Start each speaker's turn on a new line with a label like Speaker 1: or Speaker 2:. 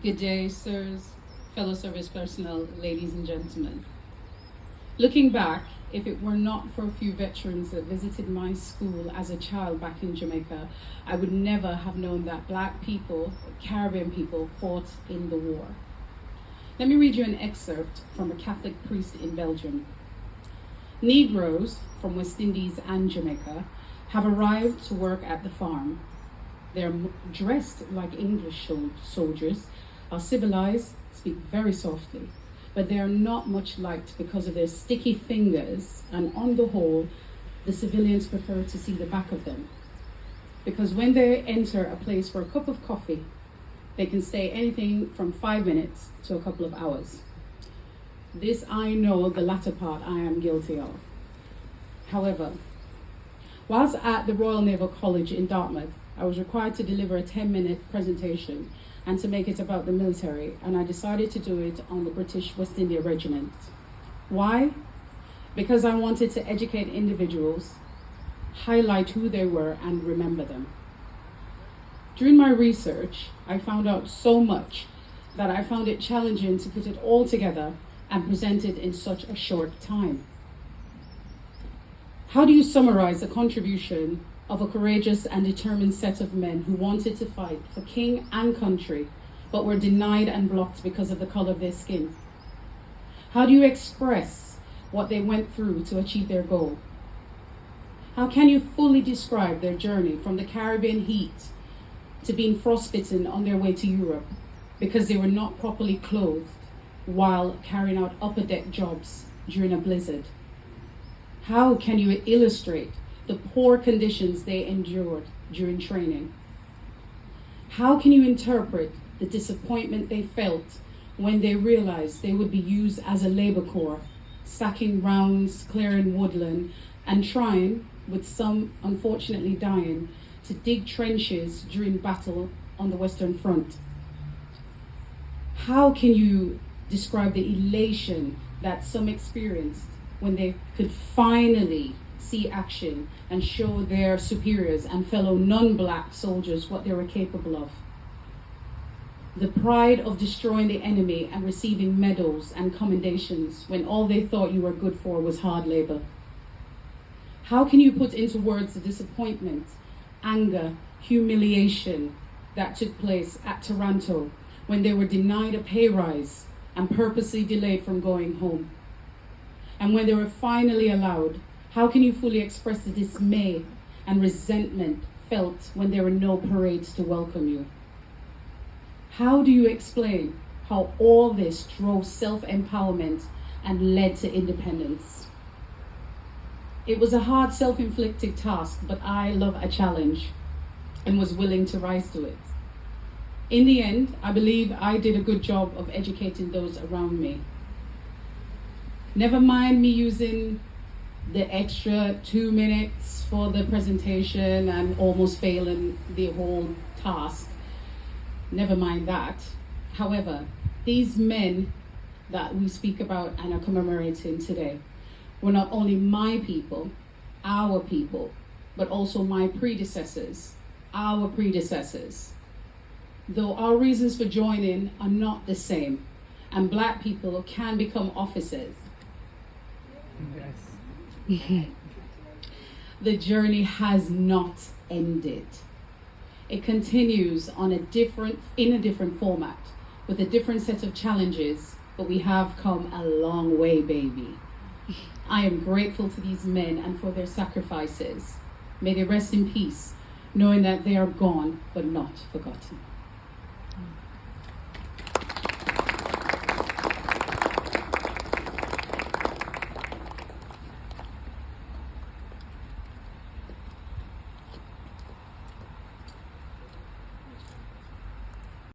Speaker 1: Good day, sirs, fellow service personnel, ladies and gentlemen. Looking back, if it were not for a few veterans that visited my school as a child back in Jamaica, I would never have known that Black people, Caribbean people, fought in the war. Let me read you an excerpt from a Catholic priest in Belgium. Negroes from West Indies and Jamaica have arrived to work at the farm. They're dressed like English soldiers, are civilized, speak very softly, but they are not much liked because of their sticky fingers, and on the whole, the civilians prefer to see the back of them. Because when they enter a place for a cup of coffee, they can stay anything from 5 minutes to a couple of hours. This I know, the latter part I am guilty of. However, whilst at the Royal Naval College in Dartmouth, I was required to deliver a 10-minute presentation and to make it about the military, and I decided to do it on the British West India Regiment. Why? Because I wanted to educate individuals, highlight who they were, and remember them. During my research, I found out so much that I found it challenging to put it all together and present it in such a short time. How do you summarize the contribution of a courageous and determined set of men who wanted to fight for king and country, but were denied and blocked because of the color of their skin? How do you express what they went through to achieve their goal? How can you fully describe their journey from the Caribbean heat to being frostbitten on their way to Europe because they were not properly clothed while carrying out upper deck jobs during a blizzard? How can you illustrate the poor conditions they endured during training? How can you interpret the disappointment they felt when they realized they would be used as a labor corps, stacking rounds, clearing woodland, and trying, with some unfortunately dying, to dig trenches during battle on the Western Front? How can you describe the elation that some experienced when they could finally see action and show their superiors and fellow non-Black soldiers what they were capable of? The pride of destroying the enemy and receiving medals and commendations when all they thought you were good for was hard labor. How can you put into words the disappointment, anger, humiliation that took place at Toronto when they were denied a pay rise and purposely delayed from going home? And when they were finally allowed, how can you fully express the dismay and resentment felt when there were no parades to welcome you? How do you explain how all this drove self-empowerment and led to independence? It was a hard self-inflicted task, but I love a challenge and was willing to rise to it. In the end, I believe I did a good job of educating those around me. Never mind me using the extra 2 minutes for the presentation and almost failing the whole task. Never mind that. However, these men that we speak about and are commemorating today were not only my people, our people, but also my predecessors, our predecessors. Though our reasons for joining are not the same, and Black people can become officers.
Speaker 2: Yes.
Speaker 1: The journey has not ended. It continues in a different format, with a different set of challenges, but we have come a long way, baby. I am grateful to these men and for their sacrifices. May they rest in peace, knowing that they are gone, but not forgotten.